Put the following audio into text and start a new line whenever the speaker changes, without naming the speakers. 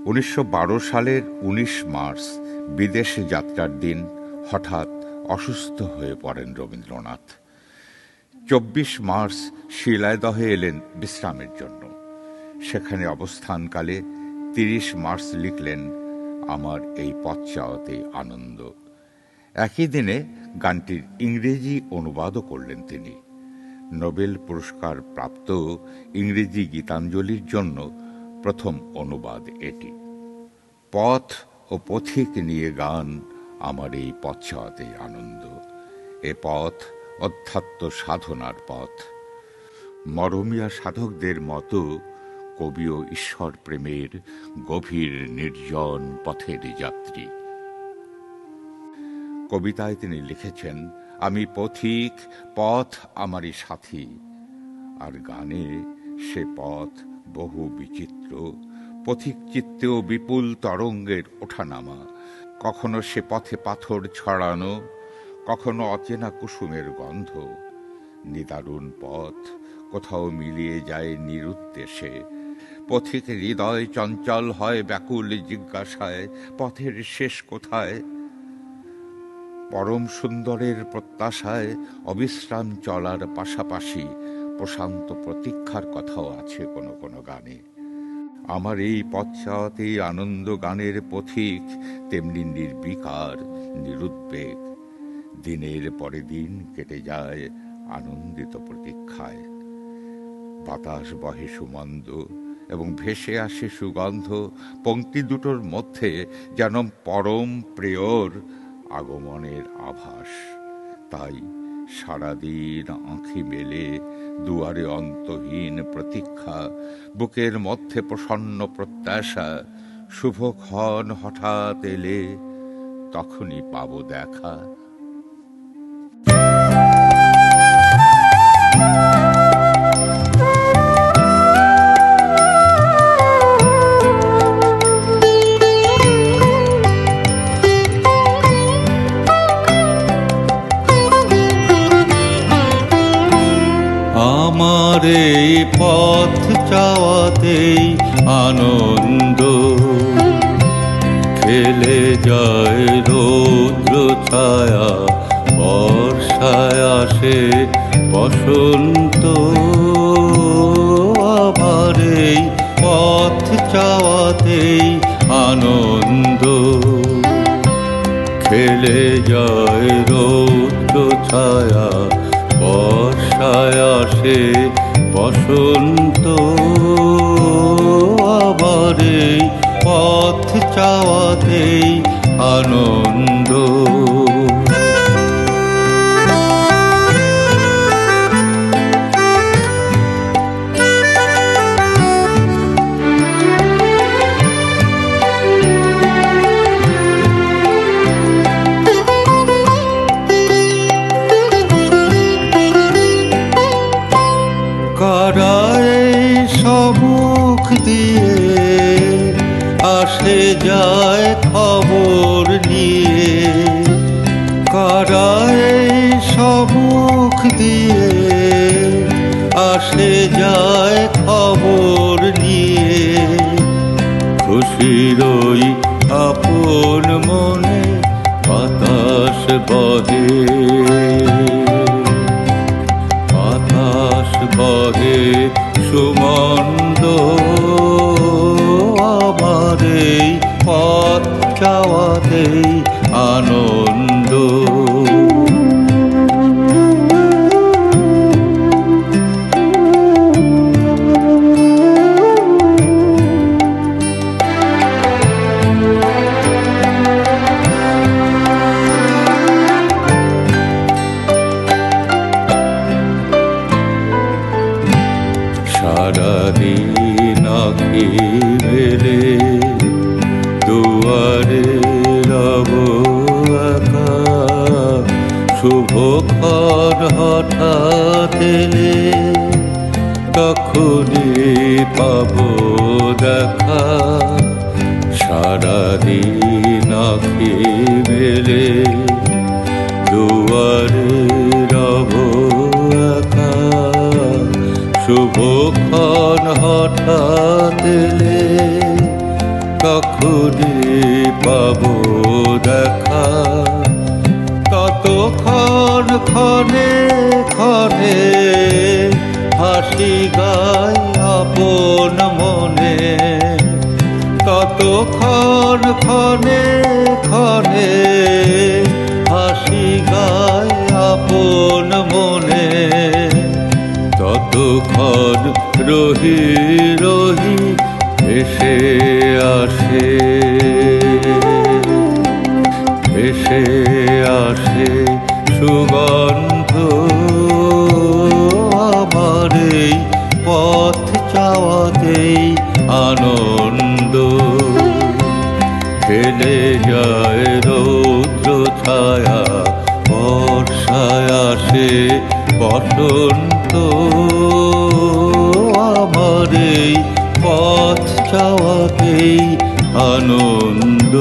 1912 সালের 19 মার্চ বিদেশে যাত্রার দিন হঠাৎ অসুস্থ হয়ে পড়েন রবীন্দ্রনাথ। 24 মার্চ শিলাইদহে এলেন বিশ্রামের জন্য। সেখানে অবস্থানকালে 30 মার্চ লিখলেন আমার এই পথ চাওয়াতে আনন্দ। একই দিনে গানটির ইংরেজি অনুবাদও করলেন তিনি। নোবেল পুরস্কার প্রাপ্ত ইংরেজি গীতাঞ্জলির জন্য প্রথম অনুবাদ এটি। পথ ও পথিক নিয়ে গান আমার এই পথ চাওয়াতে আনন্দ। এ পথ অধ্যাত্ম সাধনার পথ। মরমিয়া সাধকদের মতো কবিও ঈশ্বর প্রেমের গভীর নির্জন পথের যাত্রী। কবিতায় তিনি লিখেছেন, আমি পথিক, পথ আমারই সাথী। আর গানে সে পথ বহু বিচিত্র, পথিক চিত্তেও বিপুল তরঙ্গের ওঠানামা। কখনো সে পথে পাথর ছড়ানো, কখনো অচেনা কুসুমের গন্ধ। নিদারুণ পথ কোথাও মিলিয়ে যায় নিরুদ্দেশে। পথিক হৃদয় চঞ্চল হয় ব্যাকুল জিজ্ঞাসায়, পথের শেষ কোথায়? পরম সুন্দরের প্রত্যাশায় অবিশ্রাম চলার পাশাপাশি প্রশান্ত প্রতীক্ষার কথাও আছে কোনো কোনো গানে। আমার এই পথ চাওয়াতেই আনন্দ গানের পথিক তেমনি নির্বিকার, নিরুদ্বেগ। দিনের পরে দিন কেটে যায় আনন্দিত প্রতীক্ষায়। বাতাস বহে সুমন্দ এবং ভেসে আসে সুগন্ধ। পংক্তি দুটোর মধ্যে যেন পরম প্রিয়র আগমনের আভাস। তাই সারাদিন আঁখি মেলে দুয়ারে অন্তহীন প্রতীক্ষা, বুকের মধ্যে প্রসন্ন প্রত্যাশা। শুভক্ষণ হঠাৎ এলে তখনই পাবো দেখা।
আমার এই পথ চাওয়াতেই আনন্দ, খেলে যায় রৌদ্র ছায়া, বর্ষায় আসে বসন্ত। আমার এই পথ চাওয়াতেই আনন্দ, খেলে যায় রৌদ্র ছায়া, বর্ষায় আসে বসন্ত। আবার এই পথ চাওয়াতেই আনন্দ। সম্মুখ দিয়ে আসে যায় খবর নিয়ে, কারায় সম্মুখ দিয়ে আসে যায় খবর নিয়ে। খুশির ওই আপন মনে বাতাস বহে, বাতাস বহে সুমন্দ। আমার এই পথ চাওয়াতেই আনন্দ। সারাদিন আঁখি মেলে দুয়ারে রব একা, শুভক্ষণ হঠাৎ এলে তখনই পাবো দেখা। সারাদিন আঁখি মেলে দুয়ারে রব একা, শুভক্ষণ হঠাৎ এলে যখনই পাবো দেখা, ততক্ষণ ক্ষণে ক্ষণে হাসি গায় আপন মনে, ততক্ষণ ক্ষণে ক্ষণে হাসি গায় আপন মনে, ততক্ষণ রহি রহি ভেসে আসে, ভেসে আসে সুগন্ধ আমার এই পথ চাওয়াতেই আনন্দ, খেলে যায় রৌদ্র ছায়া, বর্ষায় আসে বসন্ত, আমার এই পথ চাওয়াতেই আনন্দ।